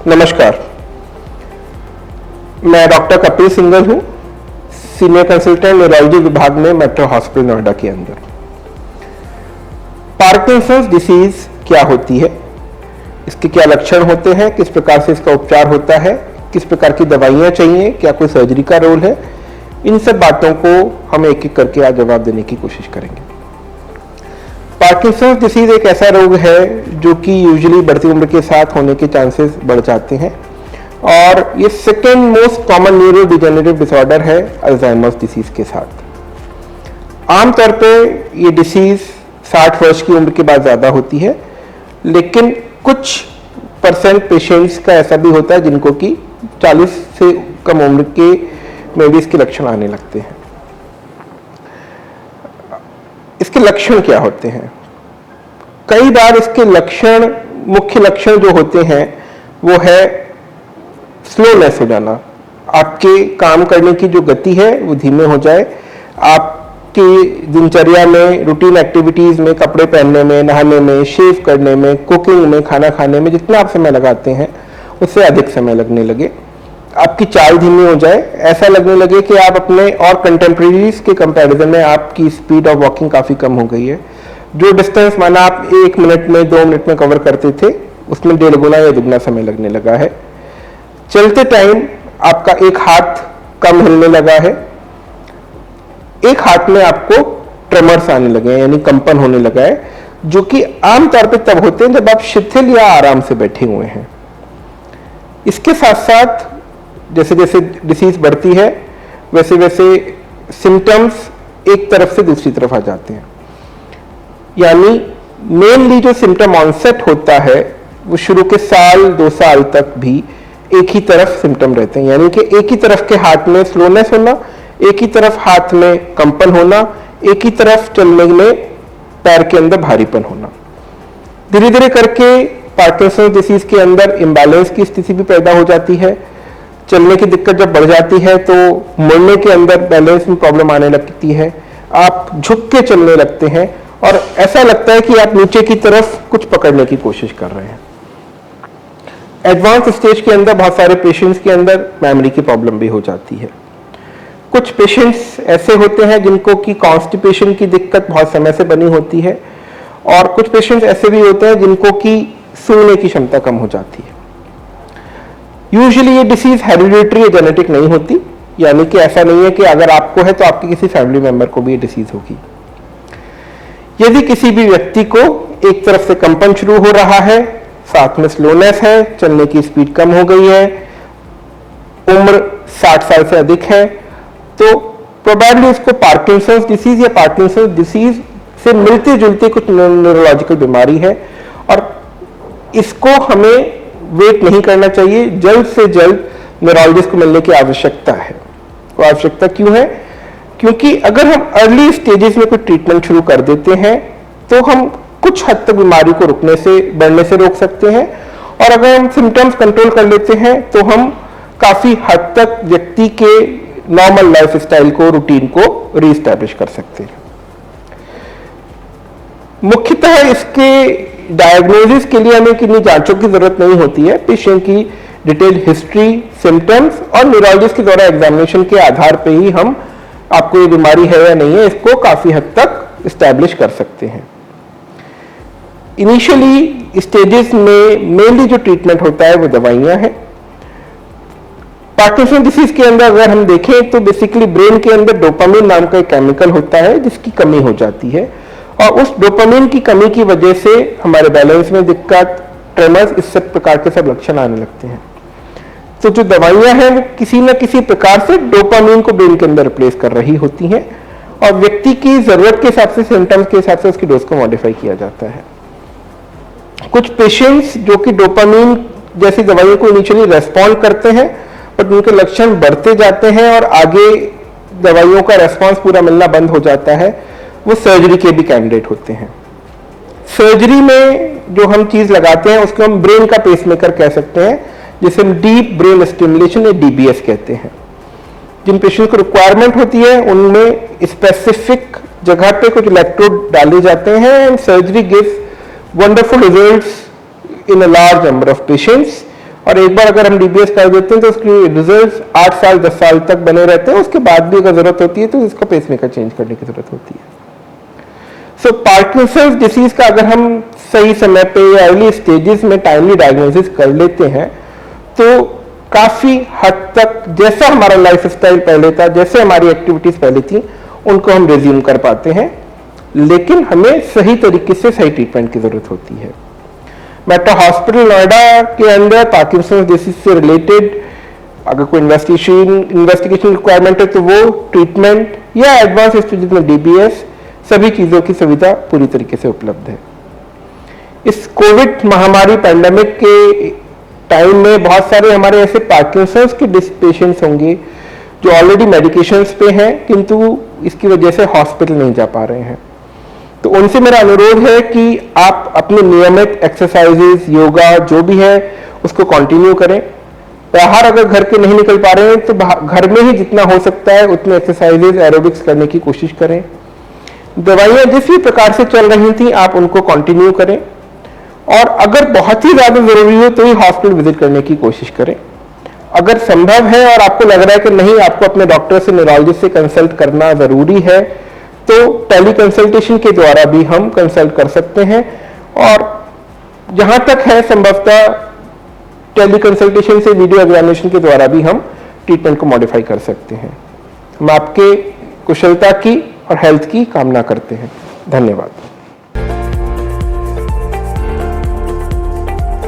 नमस्कार, मैं doctor Kapil single हूं, सीनियर कंसल्टेंट न्यूरोलॉजी विभाग में मेट्रो हॉस्पिटल नोएडा के अंदर। पार्किंसंस डिसीज क्या होती है, इसके क्या लक्षण होते हैं, किस प्रकार से इसका उपचार होता है, किस प्रकार की दवाइयां चाहिए, क्या कोई सर्जरी का रोल है, इन सब बातों को हम एक एक करके आज जवाब देने की कोशिश करेंगे। पार्किंसंस डिसीज एक ऐसा रोग है जो कि यूजुअली बढ़ती उम्र के साथ होने के चांसेस बढ़ जाते हैं और ये second most common neuro degenerative disorder है अल्जाइमर्स डिसीज के साथ। आमतौर पे ये डिसीज 60 वर्ष की उम्र के बाद ज़्यादा होती है, लेकिन कुछ परसेंट पेशेंट्स का ऐसा भी होता है जिनको कि 40 से कम उम्र के में भी इसके लक्षण आने लगते हैं। इसके लक्षण क्या होते हैं? कई बार इसके लक्षण, मुख्य लक्षण जो होते हैं वो है स्लोनेस हो जाना, आपके काम करने की जो गति है वो धीमे हो जाए, आपकी दिनचर्या में, रूटीन एक्टिविटीज में, कपड़े पहनने में, नहाने में, शेव करने में, कुकिंग में, खाना खाने में जितना आप समय लगाते हैं उससे अधिक समय लगने लगे, आपकी चाल धीमी हो जाए, ऐसा लगने लगे कि आप अपने और कंटेम्प्रेरीज के कंपैरिजन में आपकी स्पीड ऑफ वॉकिंग काफ़ी कम हो गई है। जो डिस्टेंस माना आप 1 मिनट में, 2 मिनट में कवर करते थे उसमें 1.5 गुना या दुगना समय लगने लगा है। चलते टाइम आपका एक हाथ कम हिलने लगा है, एक हाथ में आपको ट्रेमर्स आने लगे हैं, यानी कंपन होने लगा है, जो कि आमतौर पे तब होते हैं जब आप शिथिल या आराम से बैठे हुए हैं। इसके साथ साथ जैसे जैसे डिसीज बढ़ती है वैसे वैसे सिम्टम्स एक तरफ से दूसरी तरफ आ जाते हैं, यानी मेनली जो सिम्टम ऑनसेट होता है वो शुरू के साल 2 साल तक भी एक ही तरफ सिम्टम रहते हैं, यानी कि एक ही तरफ के हाथ में स्लोनेस होना, एक ही तरफ हाथ में कंपन होना, एक ही तरफ चलने में पैर के अंदर भारीपन होना। धीरे धीरे करके पार्किंसंस डिसीज के अंदर इम्बैलेंस की स्थिति भी पैदा हो जाती है। चलने की दिक्कत जब बढ़ जाती है तो मुड़ने के अंदर बैलेंस में प्रॉब्लम आने लगती है, आप झुक के चलने लगते हैं और ऐसा लगता है कि आप नीचे की तरफ कुछ पकड़ने की कोशिश कर रहे हैं। एडवांस स्टेज के अंदर बहुत सारे पेशेंट्स के अंदर मेमोरी की प्रॉब्लम भी हो जाती है। कुछ पेशेंट्स ऐसे होते हैं जिनको कि कॉन्स्टिपेशन की दिक्कत बहुत समय से बनी होती है और कुछ पेशेंट्स ऐसे भी होते हैं जिनको कि सूंघने की क्षमता कम हो जाती है। यूजुअली ये डिसीज हेरिडिटरी या जेनेटिक नहीं होती, यानी कि ऐसा नहीं है कि अगर आपको है तो आपके किसी फैमिली मेंबर को भी ये डिसीज होगी। यदि किसी भी व्यक्ति को एक तरफ से कंपन शुरू हो रहा है, साथ में स्लोनेस है, चलने की स्पीड कम हो गई है, उम्र 60 साल से अधिक है, तो प्रोबेबली उसको पार्किंसंस डिसीज या पार्किंसंस डिसीज से मिलती जुलती कुछ न्यूरोलॉजिकल बीमारी है और इसको हमें वेट नहीं करना चाहिए, जल्द से जल्द न्यूरोलॉजिस्ट को मिलने की आवश्यकता है। वो आवश्यकता क्यों है? क्योंकि अगर हम अर्ली स्टेजेस में कोई ट्रीटमेंट शुरू कर देते हैं तो हम कुछ हद तक बीमारी को रुकने से, बढ़ने से रोक सकते हैं और अगर हम सिम्टम्स कंट्रोल कर लेते हैं तो हम काफी हद तक व्यक्ति के नॉर्मल लाइफ स्टाइल को, रूटीन को रीस्टैब्लिश कर सकते हैं। मुख्यतः इसके डायग्नोसिस के लिए हमें किन्हीं जांचों की जरूरत नहीं होती है। पेशेंट की डिटेल हिस्ट्री, सिम्टम्स और न्यूरोलॉजिस्ट के द्वारा एग्जामिनेशन के आधार पर ही हम आपको ये बीमारी है या नहीं है इसको काफी हद तक एस्टैब्लिश कर सकते हैं। इनिशियली स्टेजेस में मेनली जो ट्रीटमेंट होता है वो दवाइयां हैं। पार्किंसन डिसीज के अंदर अगर हम देखें तो बेसिकली ब्रेन के अंदर डोपामिन नाम का एक केमिकल होता है जिसकी कमी हो जाती है और उस डोपामिन की कमी की वजह से हमारे बैलेंस में दिक्कत, ट्रेमर्स, इस सब प्रकार के सब लक्षण आने लगते हैं। तो जो दवाइयां हैं वो किसी न किसी प्रकार से डोपामिन को ब्रेन के अंदर रिप्लेस कर रही होती हैं और व्यक्ति की जरूरत के हिसाब से, सिम्टम्स के हिसाब से उसकी डोज को मॉडिफाई किया जाता है। कुछ पेशेंट्स जो कि डोपामिन जैसी दवाइयों को इनिशियली रेस्पॉन्ड करते हैं बट उनके लक्षण बढ़ते जाते हैं और आगे दवाइयों का रेस्पॉन्स पूरा मिलना बंद हो जाता है, वो सर्जरी के भी कैंडिडेट होते हैं। सर्जरी में जो हम चीज लगाते हैं उसको हम ब्रेन का पेसमेकर कह सकते हैं, जिसे हम डीप ब्रेन स्टिमुलेशन या डीबीएस कहते हैं। जिन पेशेंट को रिक्वायरमेंट होती है उनमें स्पेसिफिक जगह पे कुछ इलेक्ट्रोड डाले जाते हैं and surgery gives wonderful results in a large number of patients और एक बार अगर हम डीबीएस कर देते हैं तो उसके रिजल्ट्स 8 साल 10 साल तक बने रहते हैं, उसके बाद भी अगर जरूरत होती है तो इसको पेसमेकर चेंज करने की जरूरत होती है। सो पार्किंसंस डिसीज का अगर हम सही समय पे या अर्ली स्टेजेस में टाइमली डायग्नोसिस कर लेते हैं तो काफी हद तक जैसा हमारा लाइफ स्टाइल पहले था, जैसे हमारी एक्टिविटीज पहले थी, उनको हम रिज्यूम कर पाते हैं, लेकिन हमें सही तरीके से सही ट्रीटमेंट की जरूरत होती है। मेट्रो हॉस्पिटल नोएडा के अंदर पार्किंसंस डिसीज से रिलेटेड अगर कोई इन्वेस्टिगेशन रिक्वायरमेंट है तो वो ट्रीटमेंट या एडवांस स्टेज में डीबीएस सभी चीजों की सुविधा पूरी तरीके से उपलब्ध है। इस कोविड महामारी पैंडेमिक के टाइम में बहुत सारे हमारे ऐसे पार्किंसंस के पेशेंट्स होंगे जो ऑलरेडी मेडिकेशंस पे हैं किंतु इसकी वजह से हॉस्पिटल नहीं जा पा रहे हैं। तो उनसे मेरा अनुरोध है कि आप अपने नियमित एक्सरसाइजेस, योगा जो भी है उसको कंटिन्यू करें। बाहर अगर घर के नहीं निकल पा रहे हैं तो घर में ही जितना हो सकता है उतने एक्सरसाइजेस, एरोबिक्स करने की कोशिश करें। दवाइयां जिस भी प्रकार से चल रही थी आप उनको कंटिन्यू करें और अगर बहुत ही ज्यादा जरूरी हो तो ही हॉस्पिटल विजिट करने की कोशिश करें। अगर संभव है और आपको लग रहा है कि नहीं आपको अपने डॉक्टर से, न्यूरोलॉजिस्ट से कंसल्ट करना जरूरी है तो टेली कंसल्टेशन के द्वारा भी हम कंसल्ट कर सकते हैं और जहां तक है संभवतः टेली कंसल्टेशन से वीडियो एग्जामिनेशन के द्वारा भी हम ट्रीटमेंट को मॉडिफाई कर सकते हैं। हम आपके कुशलता की और हेल्थ की कामना करते हैं। धन्यवाद।